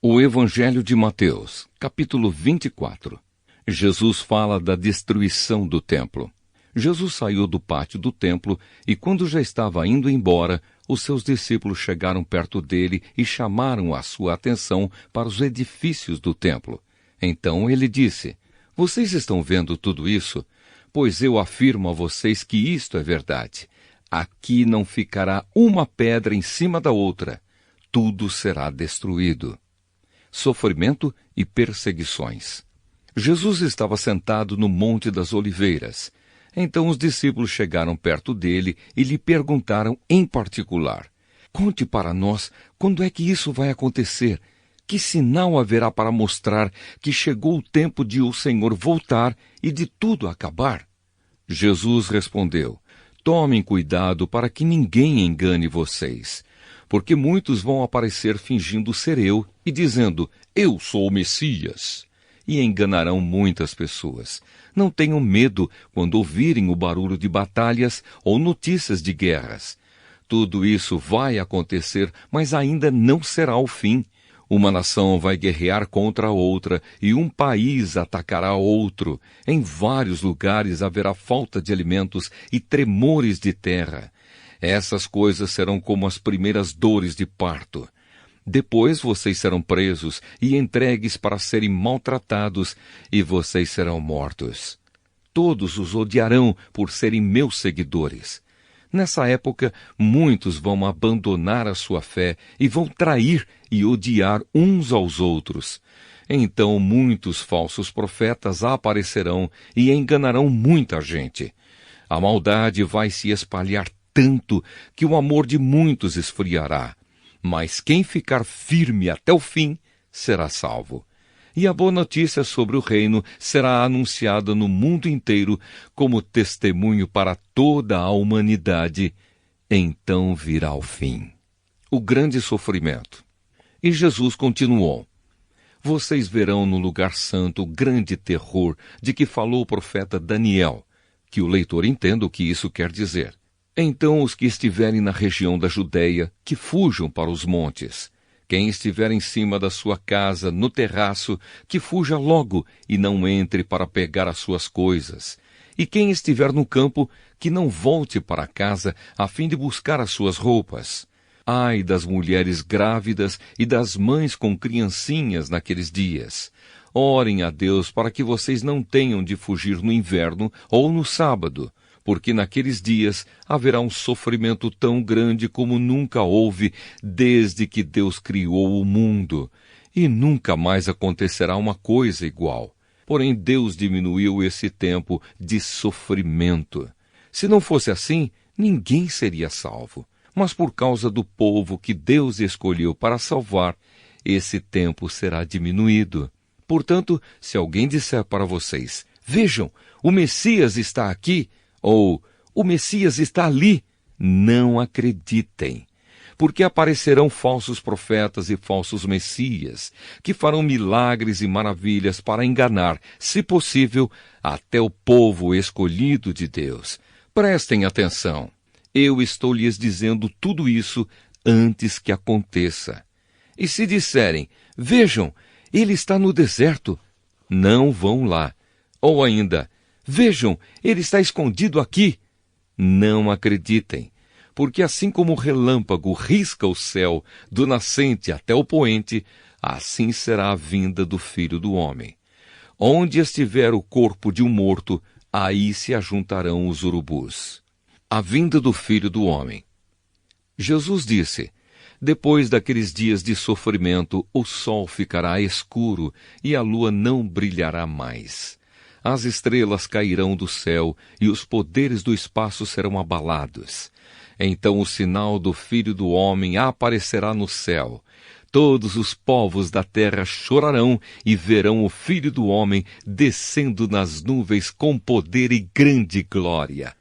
O Evangelho de Mateus, capítulo 24. Jesus fala da destruição do templo. Jesus saiu do pátio do templo e, quando já estava indo embora, os seus discípulos chegaram perto dele e chamaram a sua atenção para os edifícios do templo. Então ele disse: "Vocês estão vendo tudo isso? Pois eu afirmo a vocês que isto é verdade. Aqui não ficará uma pedra em cima da outra. Tudo será destruído." Sofrimento e perseguições. Jesus estava sentado no Monte das Oliveiras. Então os discípulos chegaram perto dele e lhe perguntaram em particular: "Conte para nós quando é que isso vai acontecer. Que sinal haverá para mostrar que chegou o tempo de o Senhor voltar e de tudo acabar?" Jesus respondeu: "Tomem cuidado para que ninguém engane vocês. Porque muitos vão aparecer fingindo ser eu e dizendo: 'Eu sou o Messias.' E enganarão muitas pessoas. Não tenham medo quando ouvirem o barulho de batalhas ou notícias de guerras. Tudo isso vai acontecer, mas ainda não será o fim. Uma nação vai guerrear contra a outra e um país atacará outro. Em vários lugares haverá falta de alimentos e tremores de terra. Essas coisas serão como as primeiras dores de parto. Depois vocês serão presos e entregues para serem maltratados, e vocês serão mortos. Todos os odiarão por serem meus seguidores. Nessa época, muitos vão abandonar a sua fé e vão trair e odiar uns aos outros. Então muitos falsos profetas aparecerão e enganarão muita gente. A maldade vai se espalhar tanto que o amor de muitos esfriará. Mas quem ficar firme até o fim será salvo. E a boa notícia sobre o reino será anunciada no mundo inteiro como testemunho para toda a humanidade. Então virá o fim. O grande sofrimento. E Jesus continuou: "Vocês verão no lugar santo o grande terror de que falou o profeta Daniel." Que o leitor entenda o que isso quer dizer. "Então os que estiverem na região da Judéia, que fujam para os montes. Quem estiver em cima da sua casa, no terraço, que fuja logo e não entre para pegar as suas coisas. E quem estiver no campo, que não volte para casa a fim de buscar as suas roupas. Ai das mulheres grávidas e das mães com criancinhas naqueles dias. Orem a Deus para que vocês não tenham de fugir no inverno ou no sábado, porque naqueles dias haverá um sofrimento tão grande como nunca houve desde que Deus criou o mundo, e nunca mais acontecerá uma coisa igual. Porém, Deus diminuiu esse tempo de sofrimento. Se não fosse assim, ninguém seria salvo. Mas por causa do povo que Deus escolheu para salvar, esse tempo será diminuído. Portanto, se alguém disser para vocês: 'Vejam, o Messias está aqui,' ou 'o Messias está ali,' não acreditem. Porque aparecerão falsos profetas e falsos messias, que farão milagres e maravilhas para enganar, se possível, até o povo escolhido de Deus. Prestem atenção. Eu estou lhes dizendo tudo isso antes que aconteça. E se disserem: 'Vejam, ele está no deserto,' não vão lá. Ou ainda: 'Vejam, ele está escondido aqui,' não acreditem. Porque assim como o relâmpago risca o céu do nascente até o poente, assim será a vinda do Filho do Homem. Onde estiver o corpo de um morto, aí se ajuntarão os urubus." A vinda do Filho do Homem. Jesus disse: "Depois daqueles dias de sofrimento, o sol ficará escuro e a lua não brilhará mais. As estrelas cairão do céu e os poderes do espaço serão abalados. Então o sinal do Filho do Homem aparecerá no céu. Todos os povos da terra chorarão e verão o Filho do Homem descendo nas nuvens com poder e grande glória.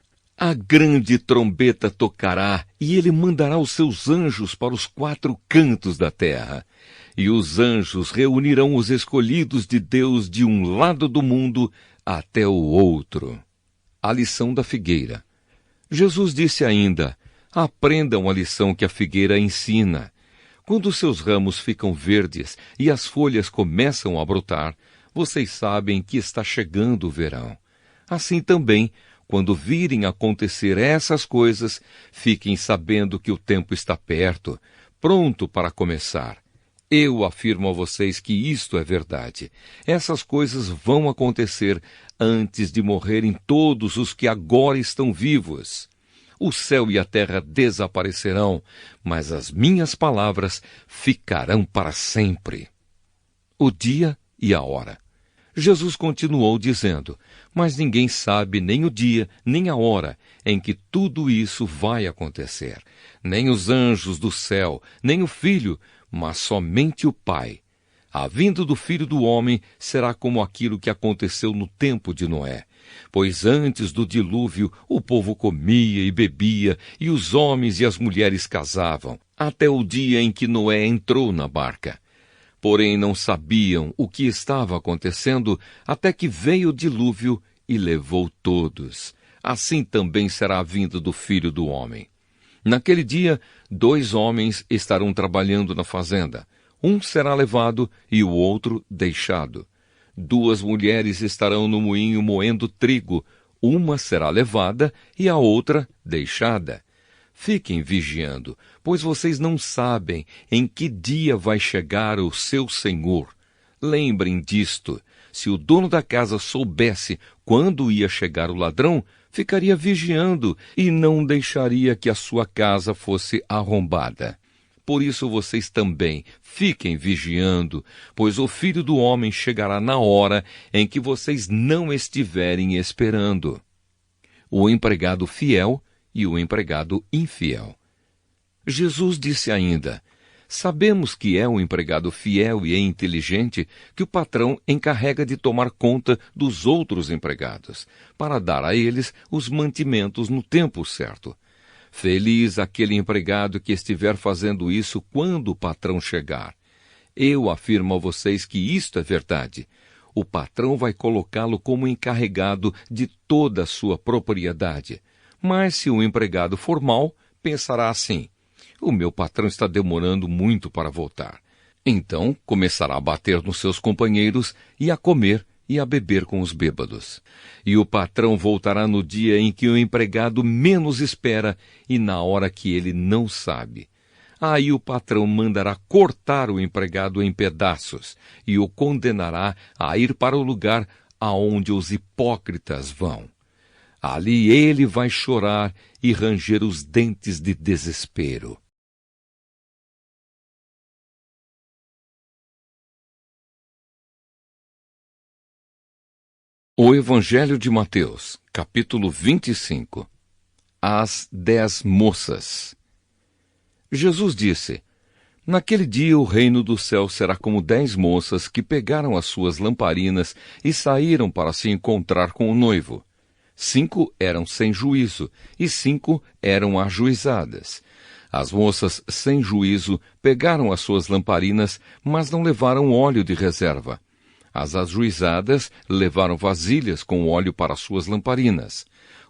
A grande trombeta tocará, e ele mandará os seus anjos para os 4 cantos da terra. E os anjos reunirão os escolhidos de Deus de um lado do mundo até o outro." A lição da figueira. Jesus disse ainda: "Aprendam a lição que a figueira ensina. Quando seus ramos ficam verdes e as folhas começam a brotar, vocês sabem que está chegando o verão. Assim também, quando virem acontecer essas coisas, fiquem sabendo que o tempo está perto, pronto para começar. Eu afirmo a vocês que isto é verdade. Essas coisas vão acontecer antes de morrerem todos os que agora estão vivos. O céu e a terra desaparecerão, mas as minhas palavras ficarão para sempre. O dia e a hora. Jesus continuou dizendo, mas ninguém sabe nem o dia, nem a hora em que tudo isso vai acontecer. Nem os anjos do céu, nem o Filho, mas somente o Pai. A vinda do Filho do Homem será como aquilo que aconteceu no tempo de Noé. Pois antes do dilúvio, o povo comia e bebia, e os homens e as mulheres casavam, até o dia em que Noé entrou na barca. Porém não sabiam o que estava acontecendo, até que veio o dilúvio e levou todos. Assim também será a vinda do Filho do Homem. Naquele dia, 2 homens estarão trabalhando na fazenda. Um será levado e o outro deixado. 2 mulheres estarão no moinho moendo trigo. Uma será levada e a outra deixada. Fiquem vigiando, pois vocês não sabem em que dia vai chegar o seu Senhor. Lembrem disto. Se o dono da casa soubesse quando ia chegar o ladrão, ficaria vigiando e não deixaria que a sua casa fosse arrombada. Por isso vocês também fiquem vigiando, pois o Filho do Homem chegará na hora em que vocês não estiverem esperando. O empregado fiel e o empregado infiel. Jesus disse ainda, sabemos que é um empregado fiel e inteligente que o patrão encarrega de tomar conta dos outros empregados, para dar a eles os mantimentos no tempo certo. Feliz aquele empregado que estiver fazendo isso quando o patrão chegar. Eu afirmo a vocês que isto é verdade. O patrão vai colocá-lo como encarregado de toda a sua propriedade. Mas se o empregado for mau, pensará assim, o meu patrão está demorando muito para voltar. Então começará a bater nos seus companheiros e a comer e a beber com os bêbados. E o patrão voltará no dia em que o empregado menos espera e na hora que ele não sabe. Aí o patrão mandará cortar o empregado em pedaços e o condenará a ir para o lugar aonde os hipócritas vão. Ali ele vai chorar e ranger os dentes de desespero. O Evangelho de Mateus, capítulo 25. As 10 moças. Jesus disse, naquele dia o reino do céu será como 10 moças que pegaram as suas lamparinas e saíram para se encontrar com o noivo. 5 eram sem juízo e 5 eram ajuizadas. As moças sem juízo pegaram as suas lamparinas, mas não levaram óleo de reserva. As ajuizadas levaram vasilhas com óleo para suas lamparinas.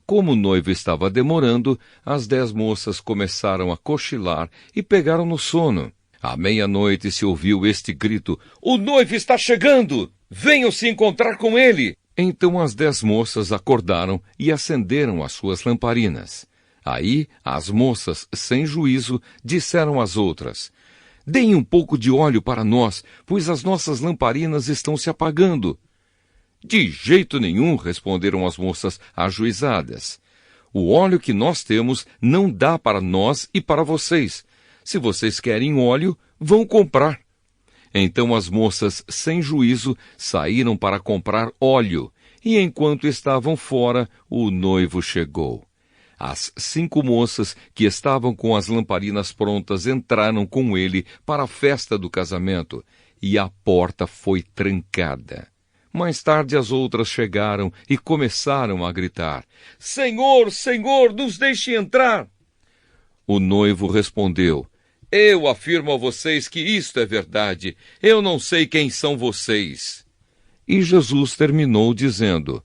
Como o noivo estava demorando, as 10 moças começaram a cochilar e pegaram no sono. À meia-noite se ouviu este grito, o noivo está chegando! Venham se encontrar com ele! Então as 10 moças acordaram e acenderam as suas lamparinas. Aí as moças, sem juízo, disseram às outras, deem um pouco de óleo para nós, pois as nossas lamparinas estão se apagando. De jeito nenhum, responderam as moças ajuizadas. O óleo que nós temos não dá para nós e para vocês. Se vocês querem óleo, vão comprar. Então as moças, sem juízo, saíram para comprar óleo, e enquanto estavam fora, o noivo chegou. As 5 moças que estavam com as lamparinas prontas entraram com ele para a festa do casamento, e a porta foi trancada. Mais tarde as outras chegaram e começaram a gritar, Senhor, Senhor, nos deixe entrar! O noivo respondeu, eu afirmo a vocês que isto é verdade, eu não sei quem são vocês. E Jesus terminou dizendo,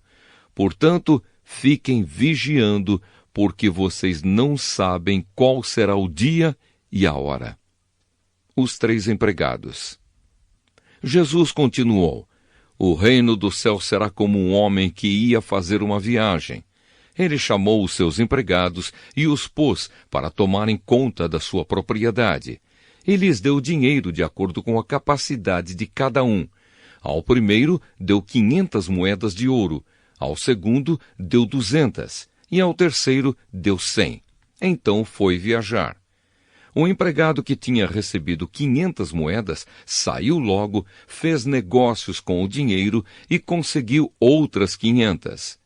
portanto, fiquem vigiando, porque vocês não sabem qual será o dia e a hora. Os 3 empregados. Jesus continuou: o reino do céu será como um homem que ia fazer uma viagem. Ele chamou os seus empregados e os pôs para tomarem conta da sua propriedade. E lhes deu dinheiro de acordo com a capacidade de cada um. Ao primeiro deu 500 moedas de ouro, ao segundo deu 200, e ao terceiro deu 100. Então foi viajar. O empregado que tinha recebido 500 moedas saiu logo, fez negócios com o dinheiro e conseguiu outras 500.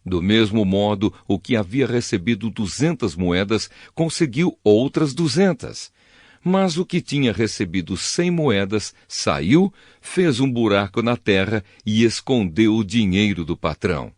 Do mesmo modo, o que havia recebido 200 moedas conseguiu outras 200. Mas o que tinha recebido 100 moedas saiu, fez um buraco na terra e escondeu o dinheiro do patrão.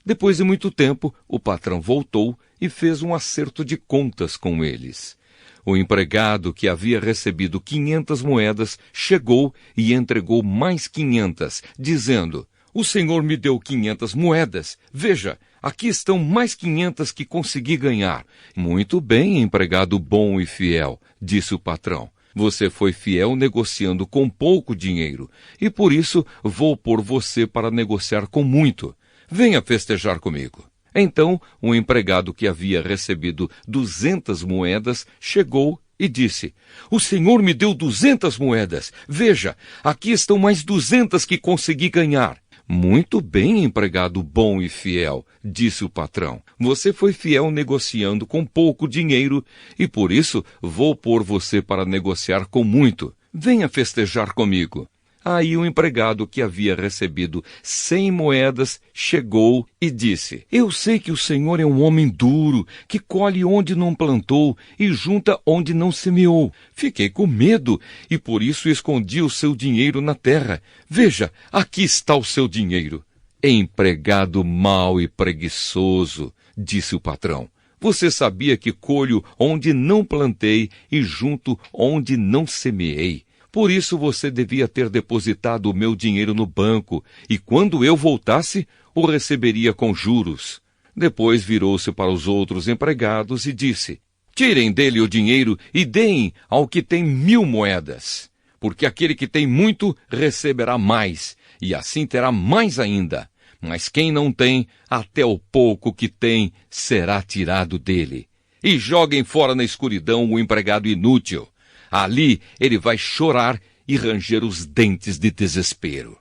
Depois de muito tempo, o patrão voltou e fez um acerto de contas com eles. O empregado que havia recebido 500 moedas chegou e entregou mais 500, dizendo: o senhor me deu 500 moedas. Veja, aqui estão mais 500 que consegui ganhar. Muito bem, empregado bom e fiel, disse o patrão. Você foi fiel negociando com pouco dinheiro, e por isso vou pôr você para negociar com muito. Venha festejar comigo. Então, o empregado que havia recebido 200 moedas chegou e disse: o senhor me deu 200 moedas. Veja, aqui estão mais 200 que consegui ganhar. Muito bem, empregado bom e fiel, disse o patrão. Você foi fiel negociando com pouco dinheiro e por isso vou pôr você para negociar com muito. Venha festejar comigo. Aí o empregado que havia recebido 100 moedas chegou e disse: eu sei que o senhor é um homem duro, que colhe onde não plantou e junta onde não semeou. Fiquei com medo e por isso escondi o seu dinheiro na terra. Veja, aqui está o seu dinheiro. Empregado mau e preguiçoso, disse o patrão. Você sabia que colho onde não plantei e junto onde não semeei. Por isso você devia ter depositado o meu dinheiro no banco, e quando eu voltasse, o receberia com juros. Depois virou-se para os outros empregados e disse: tirem dele o dinheiro e deem ao que tem 1000 moedas. Porque aquele que tem muito receberá mais, e assim terá mais ainda. Mas quem não tem, até o pouco que tem será tirado dele. E joguem fora na escuridão o empregado inútil. Ali ele vai chorar e ranger os dentes de desespero.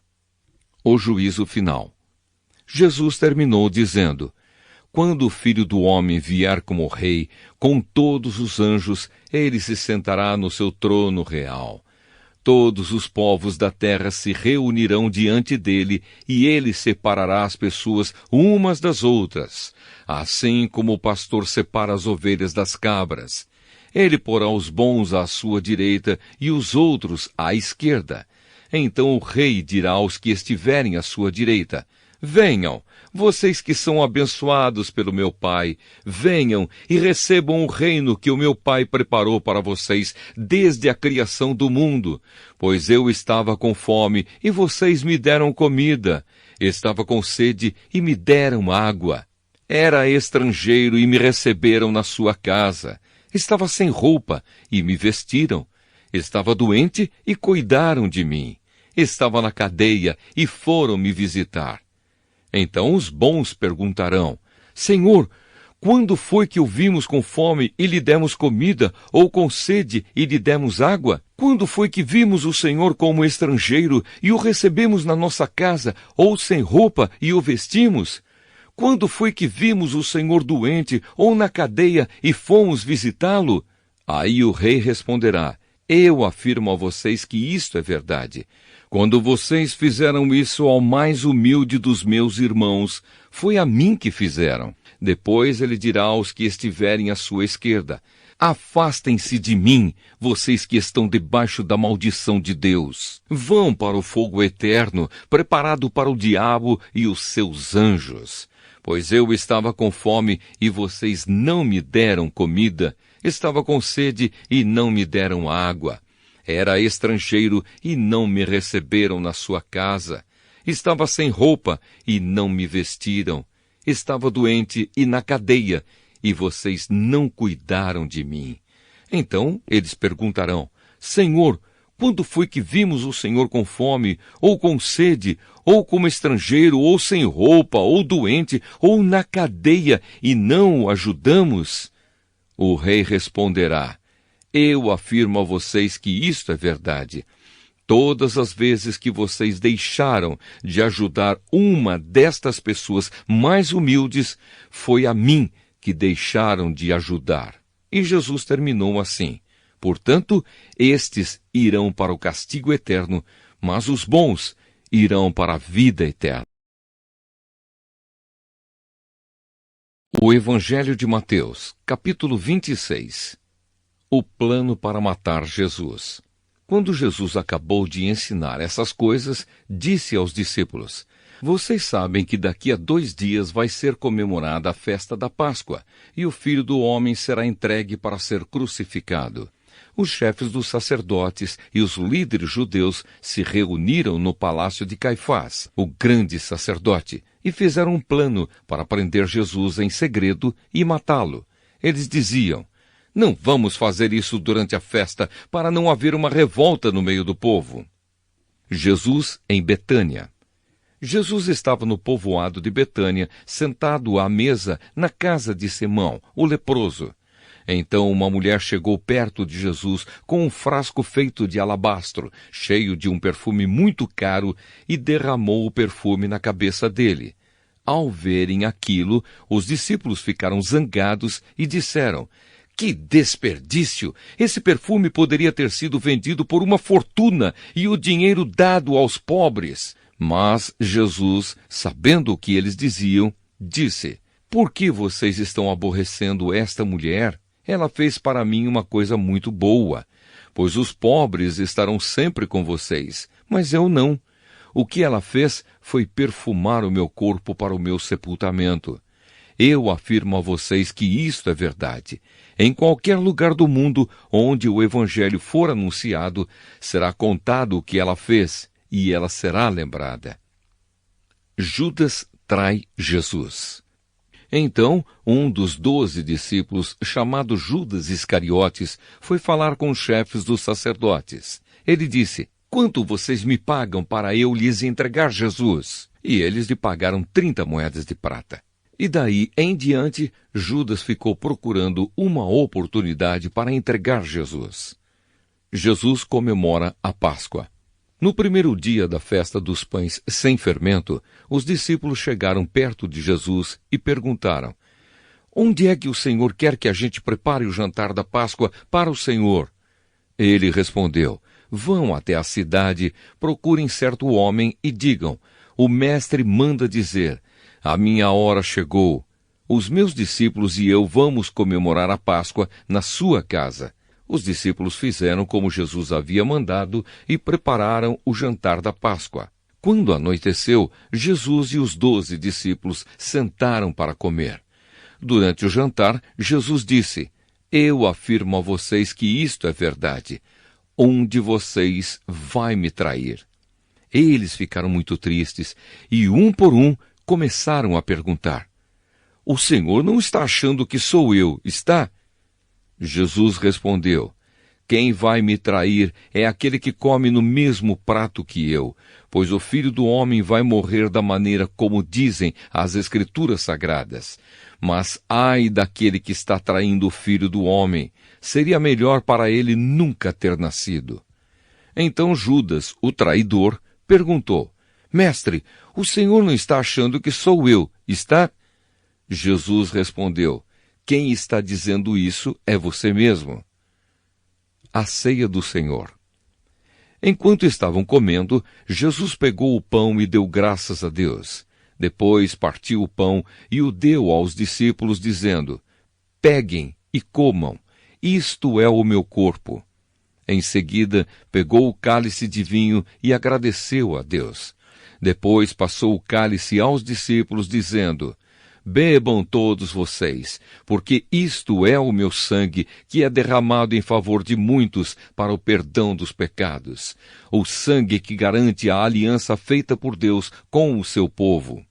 O juízo final. Jesus terminou dizendo: quando o Filho do Homem vier como rei, com todos os anjos, ele se sentará no seu trono real. Todos os povos da terra se reunirão diante dele, e ele separará as pessoas umas das outras, assim como o pastor separa as ovelhas das cabras. Ele porá os bons à sua direita e os outros à esquerda. Então o rei dirá aos que estiverem à sua direita: venham, vocês que são abençoados pelo meu Pai, venham e recebam o reino que o meu Pai preparou para vocês desde a criação do mundo. Pois eu estava com fome e vocês me deram comida. Estava com sede e me deram água. Era estrangeiro e me receberam na sua casa. Estava sem roupa e me vestiram. Estava doente e cuidaram de mim. Estava na cadeia e foram me visitar. Então os bons perguntarão: Senhor, quando foi que o vimos com fome e lhe demos comida, ou com sede e lhe demos água? Quando foi que vimos o Senhor como estrangeiro e o recebemos na nossa casa, ou sem roupa e o vestimos? Quando foi que vimos o Senhor doente ou na cadeia e fomos visitá-lo? Aí o rei responderá: eu afirmo a vocês que isto é verdade. Quando vocês fizeram isso ao mais humilde dos meus irmãos, foi a mim que fizeram. Depois ele dirá aos que estiverem à sua esquerda: afastem-se de mim, vocês que estão debaixo da maldição de Deus. Vão para o fogo eterno, preparado para o diabo e os seus anjos. Pois eu estava com fome e vocês não me deram comida. Estava com sede e não me deram água. Era estrangeiro e não me receberam na sua casa. Estava sem roupa e não me vestiram. Estava doente e na cadeia, e vocês não cuidaram de mim. Então eles perguntarão: Senhor, quando foi que vimos o Senhor com fome, ou com sede, ou como estrangeiro, ou sem roupa, ou doente, ou na cadeia, e não o ajudamos? O rei responderá: eu afirmo a vocês que isto é verdade. Todas as vezes que vocês deixaram de ajudar uma destas pessoas mais humildes, foi a mim que deixaram de ajudar. E Jesus terminou assim: portanto, estes irão para o castigo eterno, mas os bons irão para a vida eterna. O Evangelho de Mateus, capítulo 26. O plano para matar Jesus. Quando Jesus acabou de ensinar essas coisas, disse aos discípulos: vocês sabem que daqui a 2 dias vai ser comemorada a festa da Páscoa, e o Filho do Homem será entregue para ser crucificado. Os chefes dos sacerdotes e os líderes judeus se reuniram no palácio de Caifás, o grande sacerdote, e fizeram um plano para prender Jesus em segredo e matá-lo. Eles diziam: não vamos fazer isso durante a festa, para não haver uma revolta no meio do povo. Jesus em Betânia. Jesus estava no povoado de Betânia, sentado à mesa na casa de Simão, o leproso. Então uma mulher chegou perto de Jesus com um frasco feito de alabastro, cheio de um perfume muito caro, e derramou o perfume na cabeça dele. Ao verem aquilo, os discípulos ficaram zangados e disseram: que desperdício! Esse perfume poderia ter sido vendido por uma fortuna e o dinheiro dado aos pobres. Mas Jesus, sabendo o que eles diziam, disse: por que vocês estão aborrecendo esta mulher? Ela fez para mim uma coisa muito boa, pois os pobres estarão sempre com vocês, mas eu não. O que ela fez foi perfumar o meu corpo para o meu sepultamento. Eu afirmo a vocês que isto é verdade. Em qualquer lugar do mundo onde o Evangelho for anunciado, será contado o que ela fez, e ela será lembrada. Judas trai Jesus. Então, um dos 12 discípulos, chamado Judas Iscariotes, foi falar com os chefes dos sacerdotes. Ele disse: quanto vocês me pagam para eu lhes entregar Jesus? E eles lhe pagaram 30 moedas de prata. E daí em diante, Judas ficou procurando uma oportunidade para entregar Jesus. Jesus comemora a Páscoa. No primeiro dia da festa dos pães sem fermento, os discípulos chegaram perto de Jesus e perguntaram: onde é que o Senhor quer que a gente prepare o jantar da Páscoa para o Senhor? Ele respondeu: vão até a cidade, procurem certo homem e digam: o mestre manda dizer, a minha hora chegou. Os meus discípulos e eu vamos comemorar a Páscoa na sua casa. Os discípulos fizeram como Jesus havia mandado e prepararam o jantar da Páscoa. Quando anoiteceu, Jesus e os 12 discípulos sentaram para comer. Durante o jantar, Jesus disse: eu afirmo a vocês que isto é verdade. Um de vocês vai me trair. Eles ficaram muito tristes e, um por um, começaram a perguntar: o Senhor não está achando que sou eu, está? Jesus respondeu: quem vai me trair é aquele que come no mesmo prato que eu, pois o Filho do Homem vai morrer da maneira como dizem as Escrituras Sagradas. Mas ai daquele que está traindo o Filho do Homem, seria melhor para ele nunca ter nascido. Então Judas, o traidor, perguntou: mestre, o Senhor não está achando que sou eu, está? Jesus respondeu: quem está dizendo isso é você mesmo. A ceia do Senhor. Enquanto estavam comendo, Jesus pegou o pão e deu graças a Deus. Depois partiu o pão e o deu aos discípulos, dizendo: peguem e comam, isto é o meu corpo. Em seguida, pegou o cálice de vinho e agradeceu a Deus. Depois passou o cálice aos discípulos, dizendo: bebam todos vocês, porque isto é o meu sangue, que é derramado em favor de muitos para o perdão dos pecados. O sangue que garante a aliança feita por Deus com o seu povo.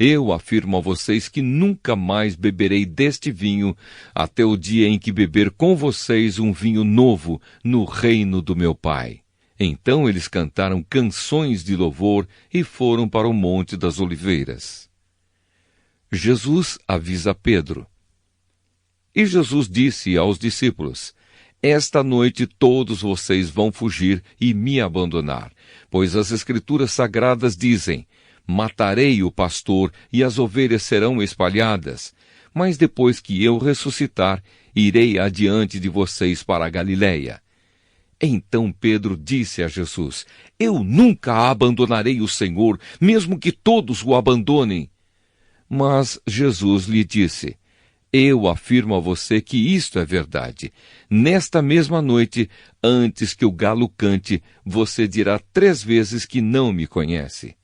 Eu afirmo a vocês que nunca mais beberei deste vinho, até o dia em que beber com vocês um vinho novo no reino do meu Pai. Então eles cantaram canções de louvor e foram para o Monte das Oliveiras. Jesus avisa Pedro. E Jesus disse aos discípulos: Esta noite todos vocês vão fugir e me abandonar, pois as Escrituras Sagradas dizem: Matarei o pastor e as ovelhas serão espalhadas. Mas depois que eu ressuscitar, irei adiante de vocês para a Galiléia. Então Pedro disse a Jesus: Eu nunca abandonarei o Senhor, mesmo que todos o abandonem. Mas Jesus lhe disse: Eu afirmo a você que isto é verdade. Nesta mesma noite, antes que o galo cante, você dirá 3 vezes que não me conhece.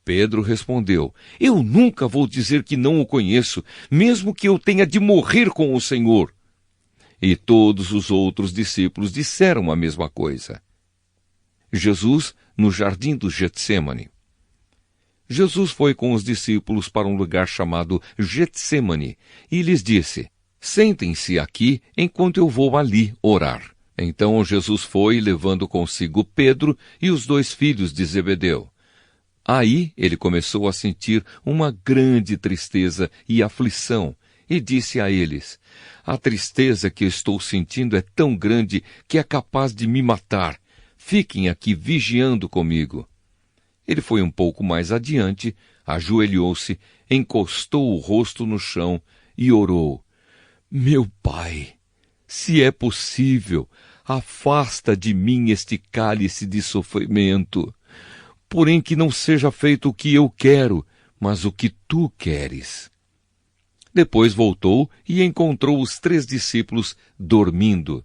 Pedro respondeu: Eu nunca vou dizer que não o conheço, mesmo que eu tenha de morrer com o Senhor. E todos os outros discípulos disseram a mesma coisa. Jesus no jardim do Getsêmani. Jesus foi com os discípulos para um lugar chamado Getsêmani e lhes disse: Sentem-se aqui enquanto eu vou ali orar. Então Jesus foi, levando consigo Pedro e os 2 filhos de Zebedeu. Aí ele começou a sentir uma grande tristeza e aflição e disse a eles: A tristeza que estou sentindo é tão grande que é capaz de me matar. Fiquem aqui vigiando comigo. Ele foi um pouco mais adiante, ajoelhou-se, encostou o rosto no chão e orou: Meu Pai, se é possível, afasta de mim este cálice de sofrimento. Porém que não seja feito o que eu quero, mas o que tu queres. Depois voltou e encontrou os 3 discípulos dormindo.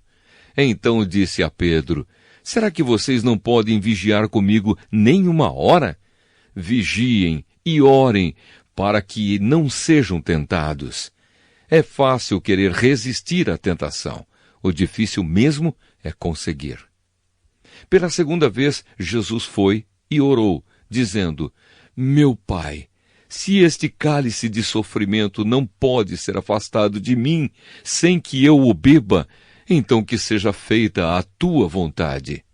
Então disse a Pedro: Será que vocês não podem vigiar comigo nem 1 hora? Vigiem e orem, para que não sejam tentados. É fácil querer resistir à tentação. O difícil mesmo é conseguir. Pela 2ª vez, Jesus foi e orou, dizendo: Meu Pai, se este cálice de sofrimento não pode ser afastado de mim sem que eu o beba, então que seja feita a tua vontade.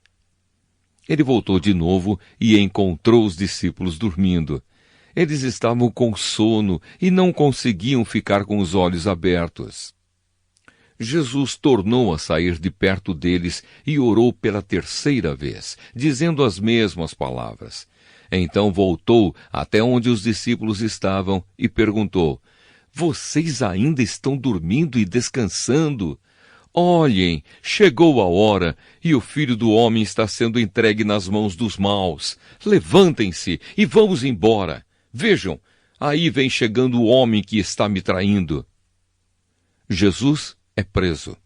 Ele voltou de novo e encontrou os discípulos dormindo. Eles estavam com sono e não conseguiam ficar com os olhos abertos. Jesus tornou a sair de perto deles e orou pela 3ª vez, dizendo as mesmas palavras. Então voltou até onde os discípulos estavam e perguntou: Vocês ainda estão dormindo e descansando? Olhem, chegou a hora e o Filho do Homem está sendo entregue nas mãos dos maus. Levantem-se e vamos embora. Vejam, aí vem chegando o homem que está me traindo. Jesus é preso.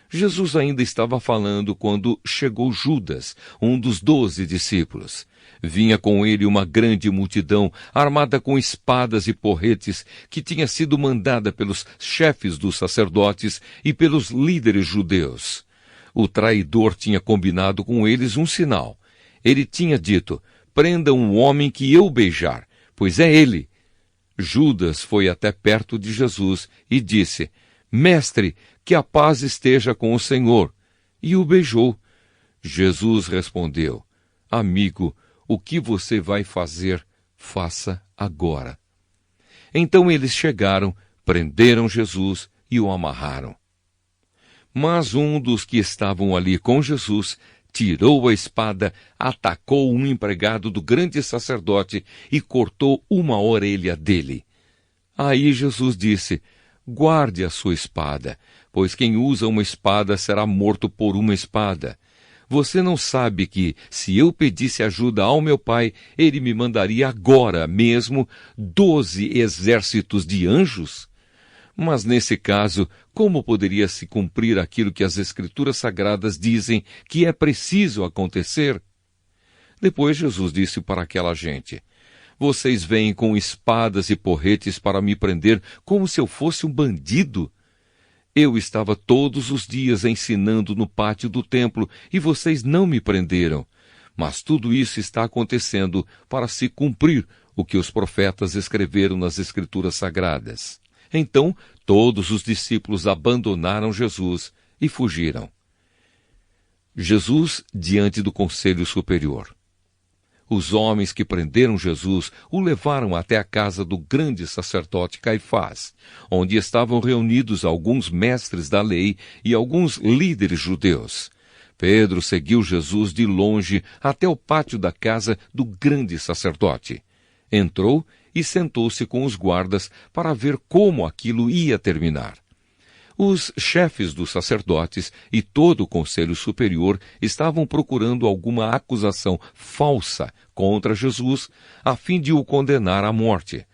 Jesus ainda estava falando quando chegou Judas, um dos 12 discípulos. Vinha com ele uma grande multidão, armada com espadas e porretes, que tinha sido mandada pelos chefes dos sacerdotes e pelos líderes judeus. O traidor tinha combinado com eles um sinal. Ele tinha dito: Prendam um homem que eu beijar, pois é ele. Judas foi até perto de Jesus e disse: Mestre, que a paz esteja com o Senhor. E o beijou. Jesus respondeu: Amigo, o que você vai fazer, faça agora. Então eles chegaram, prenderam Jesus e o amarraram. Mas um dos que estavam ali com Jesus tirou a espada, atacou um empregado do grande sacerdote e cortou uma orelha dele. Aí Jesus disse: Guarde a sua espada, pois quem usa uma espada será morto por uma espada. Você não sabe que, se eu pedisse ajuda ao meu Pai, ele me mandaria agora mesmo 12 exércitos de anjos? Mas nesse caso, como poderia se cumprir aquilo que as Escrituras Sagradas dizem que é preciso acontecer? Depois Jesus disse para aquela gente: Vocês vêm com espadas e porretes para me prender como se eu fosse um bandido? Eu estava todos os dias ensinando no pátio do templo e vocês não me prenderam. Mas tudo isso está acontecendo para se cumprir o que os profetas escreveram nas Escrituras Sagradas. Então, todos os discípulos abandonaram Jesus e fugiram. Jesus diante do Conselho Superior. Os homens que prenderam Jesus o levaram até a casa do grande sacerdote Caifás, onde estavam reunidos alguns mestres da lei e alguns líderes judeus. Pedro seguiu Jesus de longe até o pátio da casa do grande sacerdote. Entrou e sentou-se com os guardas para ver como aquilo ia terminar. Os chefes dos sacerdotes e todo o conselho superior estavam procurando alguma acusação falsa contra Jesus, a fim de o condenar à morte.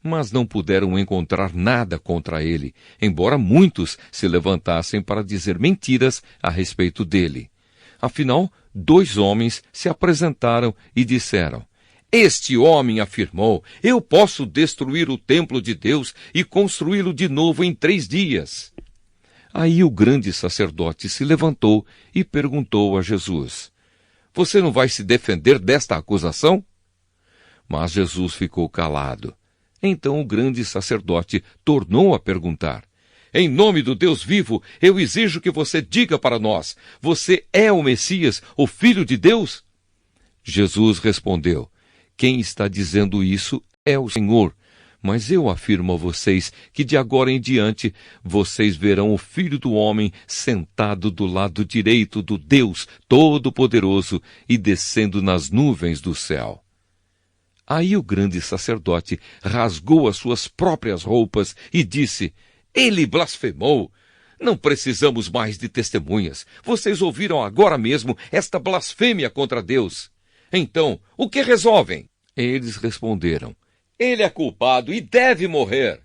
Mas não puderam encontrar nada contra ele, embora muitos se levantassem para dizer mentiras a respeito dele. Afinal, 2 homens se apresentaram e disseram: "Este homem afirmou, eu posso destruir o templo de Deus e construí-lo de novo em 3 dias. Aí o grande sacerdote se levantou e perguntou a Jesus: "Você não vai se defender desta acusação?" Mas Jesus ficou calado. Então o grande sacerdote tornou a perguntar: "Em nome do Deus vivo, eu exijo que você diga para nós, você é o Messias, o Filho de Deus?" Jesus respondeu: "Quem está dizendo isso é o Senhor. Mas eu afirmo a vocês que de agora em diante vocês verão o Filho do Homem sentado do lado direito do Deus Todo-Poderoso e descendo nas nuvens do céu." Aí o grande sacerdote rasgou as suas próprias roupas e disse: "Ele blasfemou! Não precisamos mais de testemunhas. Vocês ouviram agora mesmo esta blasfêmia contra Deus. Então, o que resolvem?" Eles responderam: "Ele é culpado e deve morrer."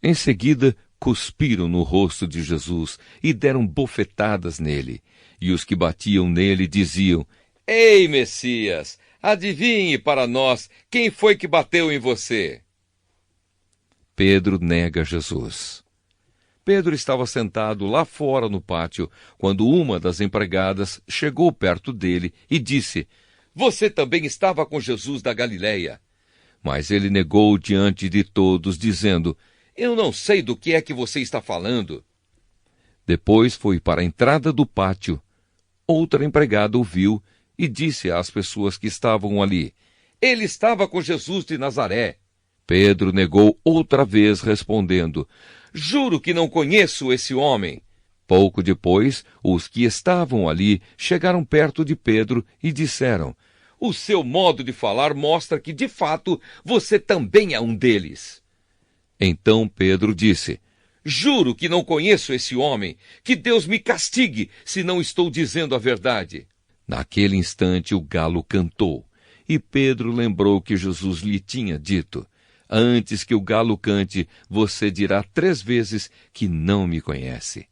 Em seguida, cuspiram no rosto de Jesus e deram bofetadas nele. E os que batiam nele diziam: "Ei, Messias, adivinhe para nós quem foi que bateu em você." Pedro nega Jesus. Pedro estava sentado lá fora no pátio, quando uma das empregadas chegou perto dele e disse: "Você também estava com Jesus da Galileia." Mas ele negou diante de todos, dizendo: "Eu não sei do que é que você está falando." Depois foi para a entrada do pátio. Outra empregada o viu e disse às pessoas que estavam ali: "Ele estava com Jesus de Nazaré." Pedro negou outra vez, respondendo: "Juro que não conheço esse homem." Pouco depois, os que estavam ali chegaram perto de Pedro e disseram: "O seu modo de falar mostra que, de fato, você também é um deles." Então Pedro disse: "Juro que não conheço esse homem. Que Deus me castigue se não estou dizendo a verdade." Naquele instante o galo cantou, e Pedro lembrou que Jesus lhe tinha dito: "Antes que o galo cante, você dirá 3 vezes que não me conhece."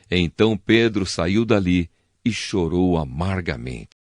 Então Pedro saiu dali e chorou amargamente.